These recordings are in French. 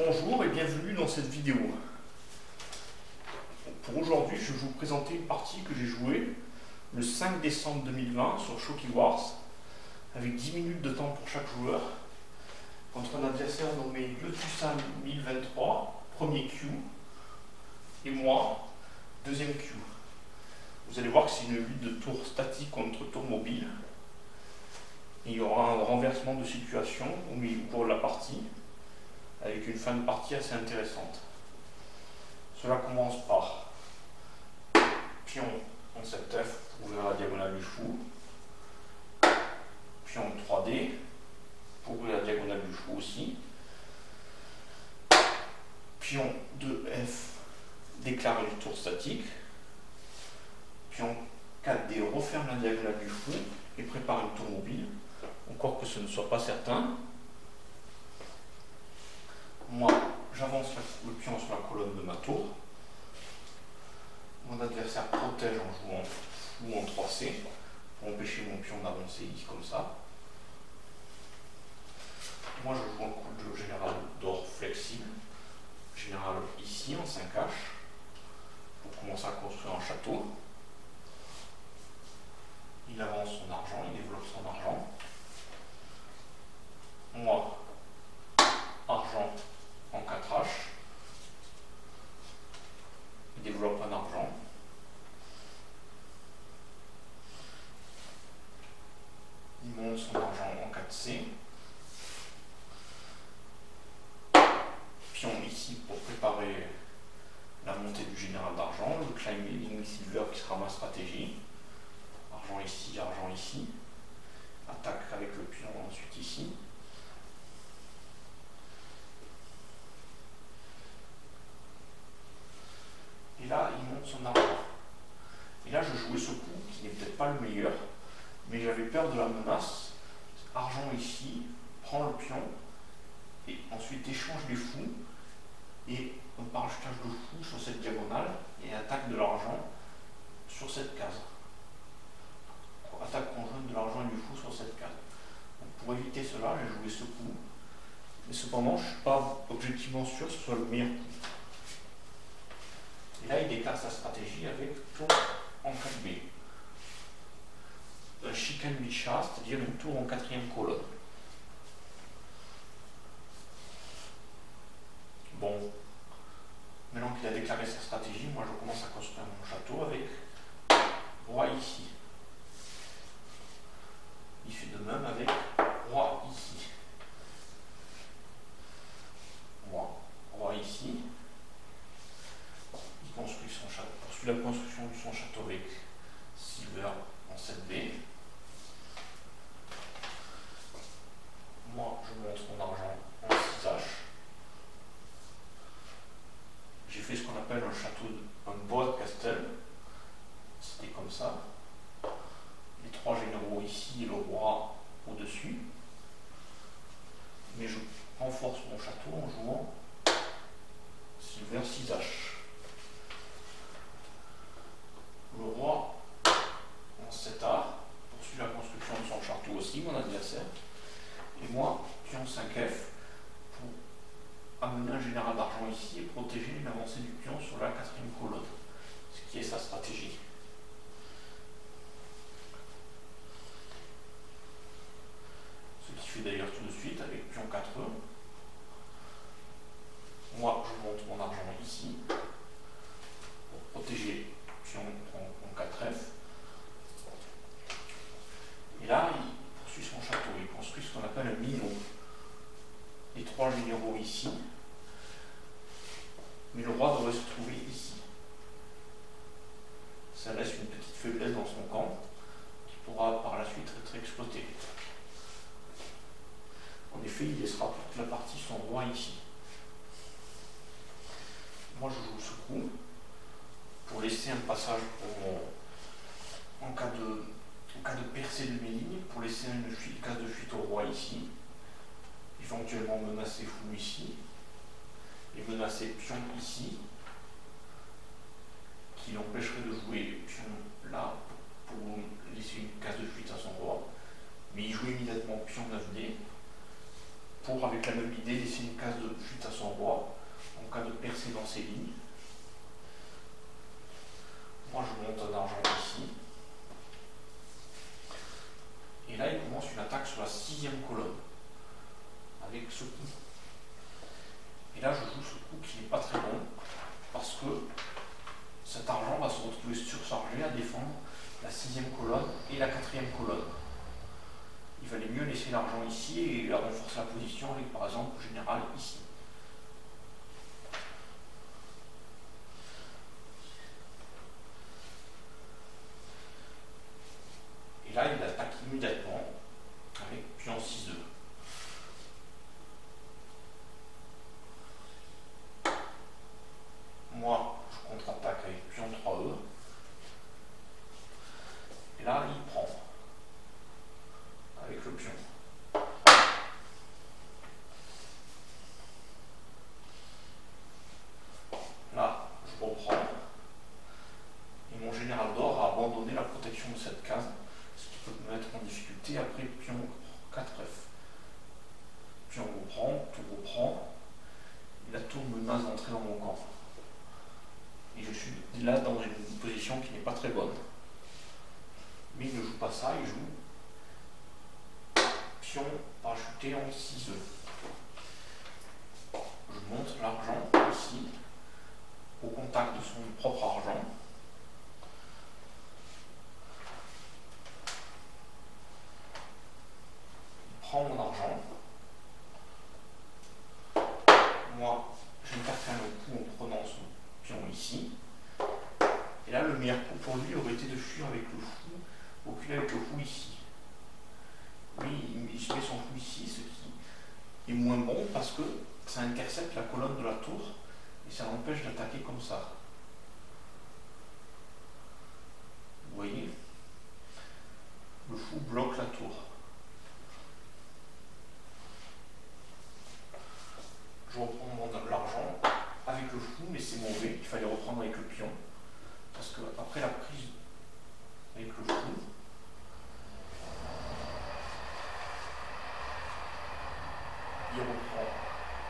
Bonjour et bienvenue dans cette vidéo. Pour aujourd'hui, je vais vous présenter une partie que j'ai jouée le 5 décembre 2020 sur Shocky Wars, avec 10 minutes de temps pour chaque joueur, contre un adversaire nommé Letusan 1023, premier Q, et moi, deuxième Q. Vous allez voir que c'est une lutte de tour statique contre tour mobile. Il y aura un renversement de situation au cours de la partie, avec une fin de partie assez intéressante. Cela commence par pion en 7F pour ouvrir la diagonale du fou, pion 3D pour ouvrir la diagonale du fou aussi, pion 2F déclare du tour statique, pion 4D referme la diagonale du fou et prépare une tour mobile, encore que ce ne soit pas certain. Moi, j'avance le pion sur la colonne de ma tour. Mon adversaire protège en jouant fou en 3C pour empêcher mon pion d'avancer comme ça. Moi, je joue un coup de jeu général d'or flexible, général ici en 5H, pour commencer à construire un château. Il avance son argent, il développe son argent. Moi, argent en 4H, il développe un argent. Il monte son argent en 4C. Pion ici pour préparer la montée du général d'argent, le climbing silver qui sera ma stratégie. Argent ici. Attaque avec le pion ensuite ici. Et là, il monte son argent. Et là, je jouais ce coup qui n'est peut-être pas le meilleur, mais j'avais peur de la menace. Argent ici, prend le pion, et ensuite échange les fous, et on part jetage de fou sur cette diagonale, et attaque de l'argent sur cette case. Attaque conjointe de l'argent et du fou sur cette case. Donc pour éviter cela, j'ai joué ce coup. Mais cependant, je ne suis pas objectivement sûr que ce soit le meilleur coup. Et là, il déclare sa stratégie avec tour en 4B. Un chicane bichat, c'est-à-dire une tour en 4e colonne. Bon, maintenant qu'il a déclaré sa stratégie, moi je commence à construire mon château avec roi ici. Il fait de même avec roi ici. Roi ici. Il construit son château, poursuit la construction de son château avec silver en 7B. Moi, je monte mon argent en 6H. J'ai fait ce qu'on appelle un château, un bois de castel. C'était comme ça. Les 3 généraux ici et le roi au-dessus. Mais je renforce mon château en jouant silver 6H. Le roi en 7A poursuit la construction de son château aussi, mon adversaire. Et moi, pion 5F pour amener un général d'argent ici et protéger une avancée du pion sur la 4e colonne, ce qui est sa stratégie. Ce qui fait d'ailleurs tout de suite avec pion 4E. Moi, je monte mon argent ici pour protéger pion en 4F. Et là, il poursuit son château. Il construit ce qu'on appelle un minot. Les 3 généraux ici. Mais le roi devrait se trouver ici. Ça laisse une petite faiblesse dans son camp qui pourra par la suite être exploitée. En effet, il laissera toute la partie son roi ici. Moi, je joue ce coup pour laisser un passage en cas de percée de mes lignes, pour laisser une case de fuite au roi ici, éventuellement menacer fou ici, et menacer pion ici, qui l'empêcherait de jouer pion là, pour laisser une case de fuite à son roi, mais il joue immédiatement pion 9D, pour, avec la même idée, laisser une case de fuite à son roi, la 6e colonne, avec ce coup. Et là, je joue ce coup qui n'est pas très bon, parce que cet argent va se retrouver surchargé à défendre la 6e colonne et la 4e colonne. Il valait mieux laisser l'argent ici et renforcer la position avec, par exemple, le général ici. Et là, il attaque immédiatement avec pion 6-2. Moi, je contre-attaque avec pion 3-E. Et là, il prend avec le pion. Là, je reprends. Et mon général d'or a abandonné la protection de cette case, ce qui peut me mettre en difficulté. Après, pion 4F. Pion reprend, tout reprend. Et la tour menace d'entrer dans mon camp. Et je suis là dans une position qui n'est pas très bonne. Mais il ne joue pas ça, il joue pion parachuté en 6-E. Je monte l'argent ici, au contact de son propre argent. Il prend mon argent. Moi, j'interviens le coup en prenant son pion ici. Et là, le meilleur coup pour lui aurait été de fuir avec le fou, reculer avec le fou ici. Lui, il se met son fou ici, ce qui est moins bon parce que ça intercepte la colonne de la tour et ça l'empêche d'attaquer comme ça. Vous voyez? Le fou bloque la tour. Je reprends l'argent avec le fou, mais c'est mauvais, il fallait reprendre avec le pion. Parce que après la prise avec le fou, il reprend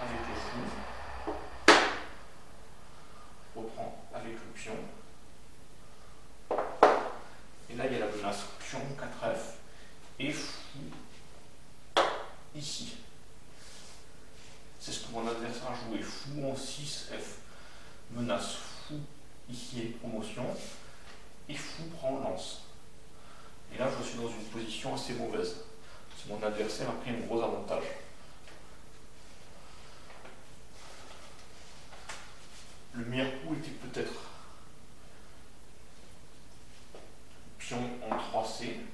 avec le fou, reprend avec le pion. Et là, il y a la menace pion 4F et fou ici. C'est ce que mon adversaire a joué. Fou en 6F. Menace fou ici avec promotion. Et fou prend lance. Et là, je suis dans une position assez mauvaise. Parce que mon adversaire a pris un gros avantage. Le meilleur coup était peut-être pion en 3C.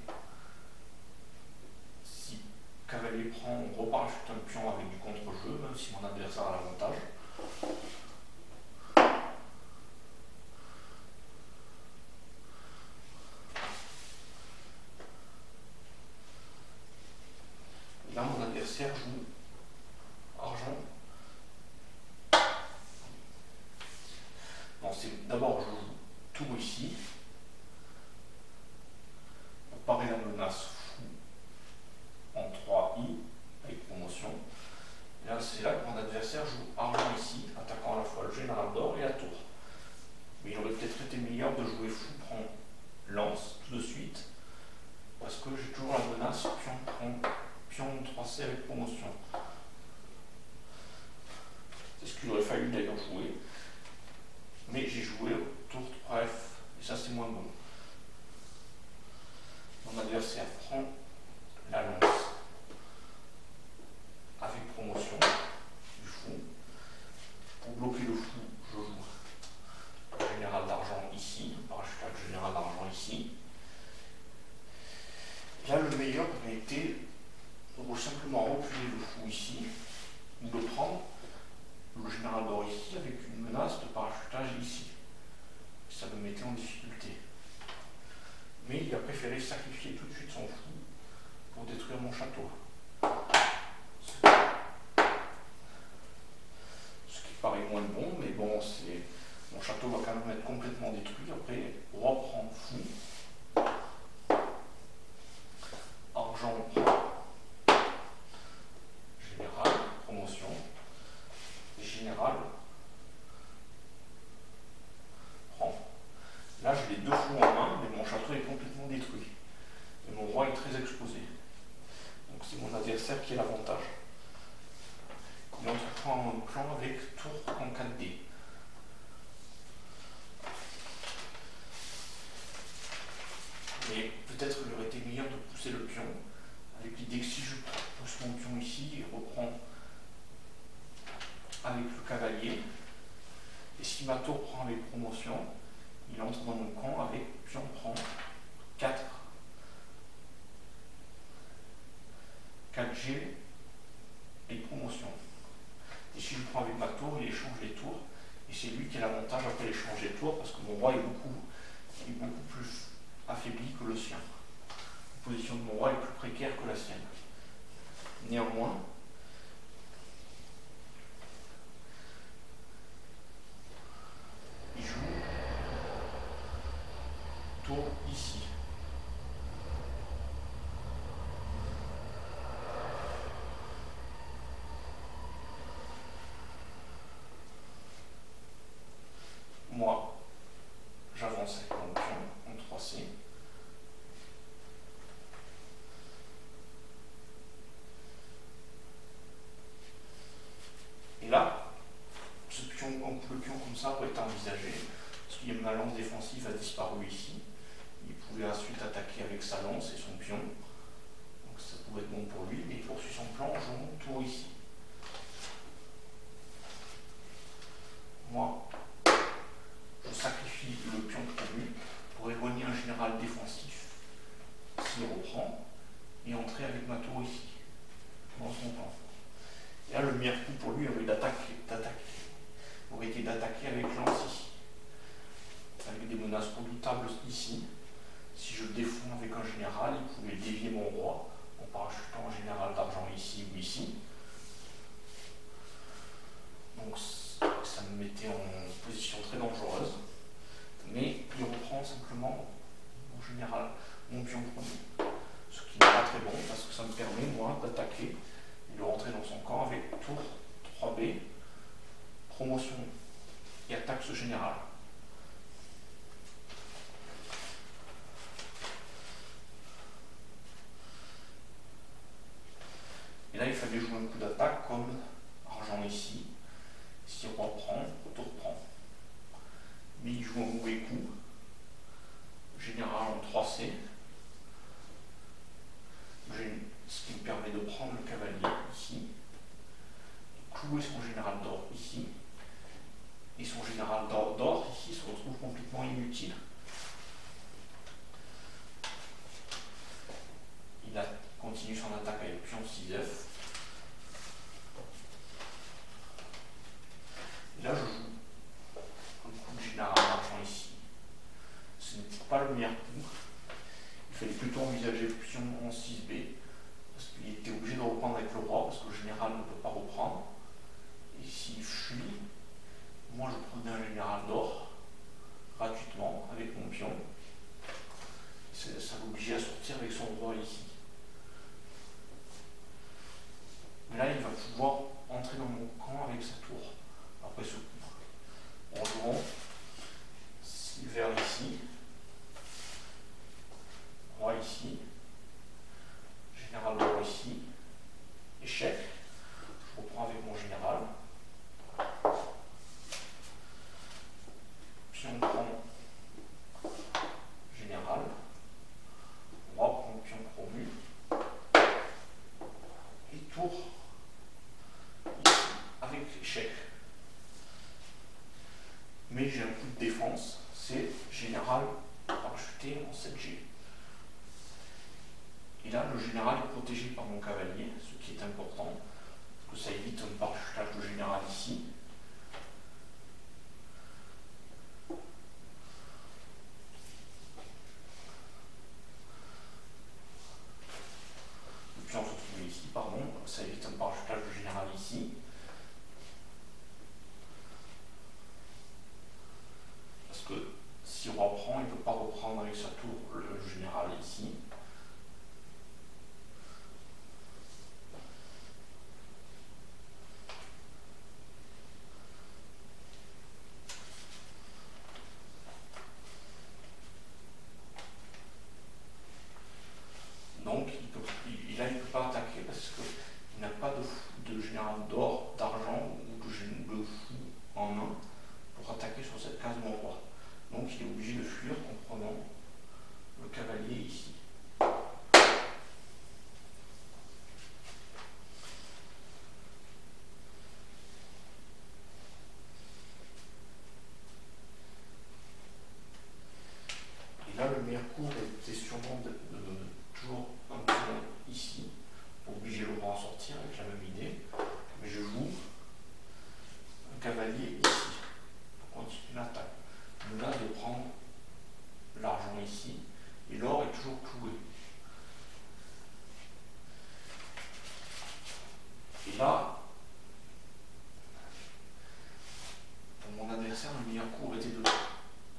Si cavalier prend, on reparachute un pion avec du contre-jeu, même si mon adversaire a l'avantage. Là, mon adversaire joue argent. Non, c'est d'abord je joue tour ici. Pour parer la menace fou en 3I avec promotion. Et là, c'est là que mon adversaire joue argent ici, attaquant à la fois le général d'or et la tour. Mais il aurait peut-être été meilleur de jouer fou prend lance tout de suite, parce que j'ai toujours la menace pion prend pion 3C avec promotion. C'est ce qu'il aurait fallu d'ailleurs jouer. Mais j'ai joué tour 3F, et ça c'est moins bon. Mon adversaire prend la lance avec promotion du fou. Pour bloquer le fou, je joue le général d'argent ici, parachutage général d'argent ici. Là, le meilleur aurait été de simplement reculer le fou ici, ou de prendre le général d'or ici avec une menace de parachutage ici. Ça me mettait en difficulté. Mais il a préféré sacrifier tout de suite son fou pour détruire mon château. Ce qui paraît moins bon, mais bon, mon château va quand même être complètement détruit. Après, roi prend fou. Argent prend général, promotion. Général prend. Là, j'ai les deux fous en main, mais mon château est complètement détruit. Et mon roi est très exposé. Donc c'est mon adversaire qui a l'avantage. Il entreprend un plan avec tour en 4D. Et peut-être qu'il aurait été meilleur de pousser le pion, avec l'idée que si je pousse mon pion ici, il reprend avec le cavalier. Et si ma tour prend avec promotion, il entre dans mon camp avec pion prend 4, 4G et promotion. Et si je prends avec ma tour, il échange les tours. Et c'est lui qui a l'avantage après l'échange des tours, parce que mon roi est beaucoup plus affaibli que le sien. La position de mon roi est plus précaire que la sienne. Néanmoins, il joue tour ici. Moi, j'avance avec mon pion en 3C. Et là, ce pion, le pion comme ça pourrait être envisagé, parce que ma lance défensive a disparu ici. Il pouvait ensuite attaquer avec sa lance et son pion. Donc ça pouvait être bon pour lui, mais il poursuit son plan en jouant tour ici. Moi, je sacrifie le pion promu pour éloigner un général défensif s'il reprend et entrer avec ma tour ici, dans son camp. Et là, le meilleur coup pour lui aurait été d'attaquer avec lance ici, avec des menaces redoutables ici. Si je défends avec un général, il pouvait dévier mon roi en parachutant un général d'argent ici ou ici. Donc ça me mettait en position très dangereuse. Mais il reprend simplement mon général, mon pion premier. Ce qui n'est pas très bon parce que ça me permet, moi, d'attaquer et de rentrer dans son camp avec tour 3B, promotion et attaque ce général. Et là, il fallait jouer un coup d'attaque comme argent ici. Si roi prend, tour prend. Mais il joue un mauvais coup. Général en 3C. Ce qui me permet de prendre le cavalier ici. Clouer son général d'or ici. Et son général d'or ici se retrouve complètement inutile. Il continue son attaque avec pion 6F. Et là, je joue un coup de général d'argent ici. Ce n'était pas le meilleur coup. Il fallait plutôt envisager le pion en 6B, parce qu'il était obligé de reprendre avec le roi, parce que le général ne peut pas reprendre. Et s'il fuit, moi je prenais un général d'or, gratuitement, avec mon pion. Ça l'obligeait à sortir avec son roi ici. Mais là, il va pouvoir entrer dans mon camp avec sa tour, après ce coup. En jouant vers ici, roi ici, général d'or ici, échec. Je reprends avec mon général. Pion prend général. Roi prend pion promu. Et tour ici, avec échec. Mais j'ai un coup de défense, c'est général parachuté en 7G. Et là, le général est protégé par mon cavalier, ce qui est important, parce que ça évite un parachutage de général ici. Le pion se trouve ici, pardon, ça évite un parachutage de général ici. Parce que si roi prend, il ne peut pas reprendre avec sa tour le général ici. Donc, il ne peut pas attaquer Et là, pour mon adversaire, le meilleur coup était de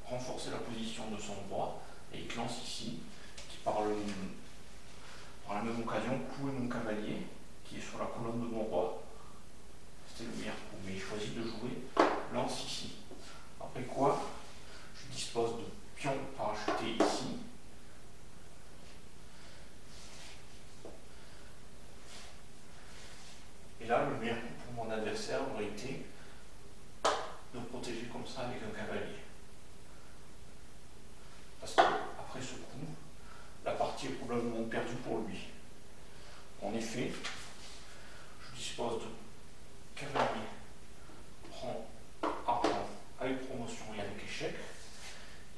renforcer la position de son roi et il lance ici, qui par la même occasion clouait mon cavalier qui est sur la colonne de mon roi. C'était le meilleur coup, mais il choisit de jouer lance ici. Après quoi, je dispose de pions parachutés ici. Et là, le meilleur coup pour mon adversaire aurait été de protéger comme ça avec un cavalier. Parce qu'après ce coup, la partie est probablement perdue pour lui. En effet, je dispose de cavalier, prend argent avec promotion et avec échec.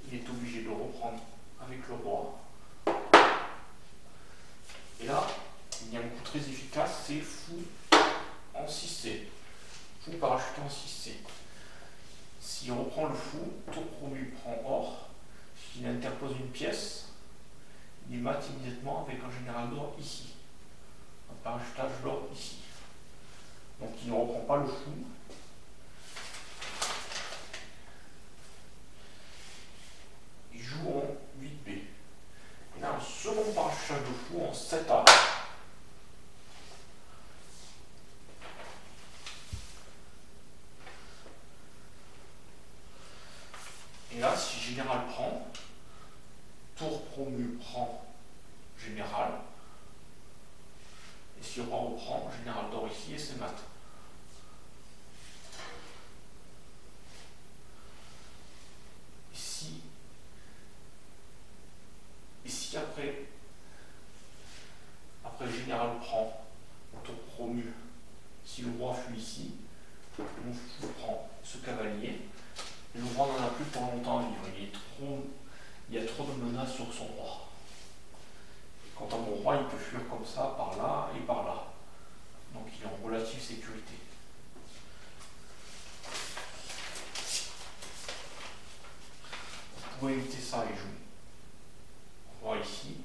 Il est obligé de reprendre avec le roi. Et là, il y a un coup très efficace, c'est fou en 6C. Fou parachuté en 6C. S'il reprend le fou, tour promu prend or. S'il interpose une pièce, il mate immédiatement avec un général d'or ici. Un parachutage d'or ici. Donc il ne reprend pas le fou. Il joue en 8B. Et là, un second parachutage de fou en 7A. Et là, si général prend, tour promu prend général. Et si roi reprend, général d'or ici et c'est mat. Ici après le général prend, tour promu, si le roi fuit ici, mon fou prend ce cavalier, et le roi n'en a plus pour longtemps à vivre. Il y a trop de menaces sur son roi. Quant à mon roi, il peut fuir comme ça, par là et par là. Donc il est en relative sécurité. Pour éviter ça, il joue roi ici.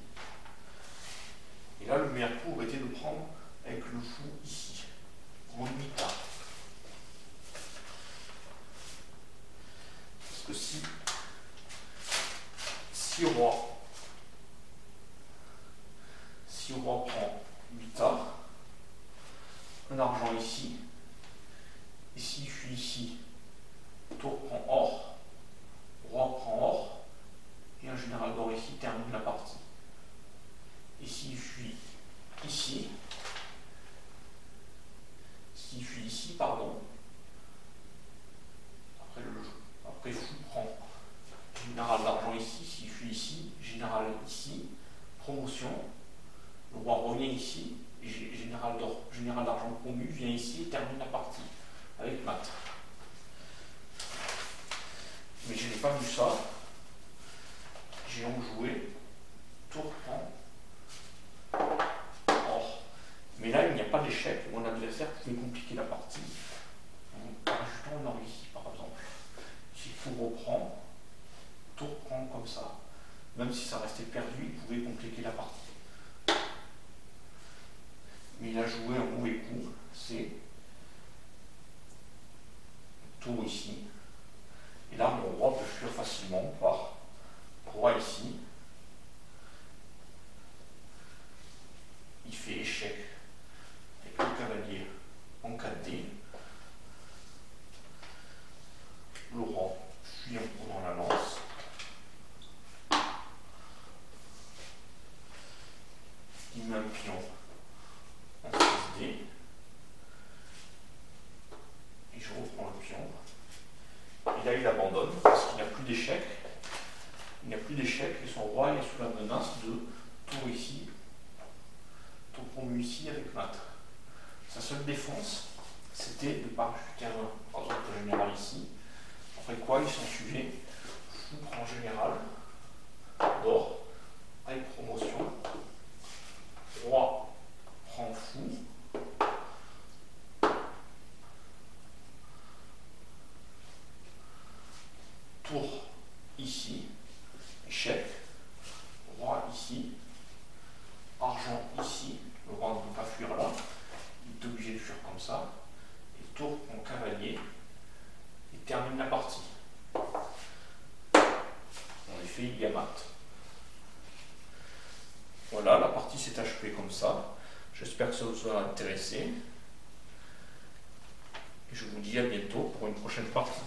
Et là, le meilleur coup aurait été de prendre avec le fou ici, en 8A. Parce que si roi prend 8A, un argent ici, et s'il fuit ici, tour prend or, roi prend or, et un général d'or ici termine la partie. Et s'il fuit ici, après fou prend général d'argent ici, s'il fuit ici, général ici, promotion, le roi revient ici, général d'argent promu vient ici et termine la partie avec mat. Mais je n'ai pas vu ça. J'ai donc joué, tour prend, or. Mais là, il n'y a pas d'échec. Mon adversaire pouvait compliquer la partie en rajoutant un or ici, par exemple. Si fou reprend, tour prend comme ça. Même si ça restait perdu, il pouvait compliquer la partie. Mais il a joué un mauvais coup, c'est tour ici. Et là, mon roi peut fuir facilement par roi ici. Il fait échec avec le cavalier en 4D. Le roi fuit en prenant la lance. Il met un pion en 6D. Et je reprends le pion. Et là, il abandonne parce qu'il n'y a plus d'échec. Il n'y a plus d'échec et son roi est sous la menace de tour ici, tour promu ici avec mat. Sa seule défense, c'était de parachuter un autre général ici. Après quoi, il s'en suivait. Fou prend général, d'or, avec promotion. Roi prend fou. Tour ici, échec, roi ici, argent ici, le roi ne peut pas fuir là, il est obligé de fuir comme Voilà, la partie s'est achevée comme ça. J'espère que ça vous a intéressé. Et je vous dis à bientôt pour une prochaine partie.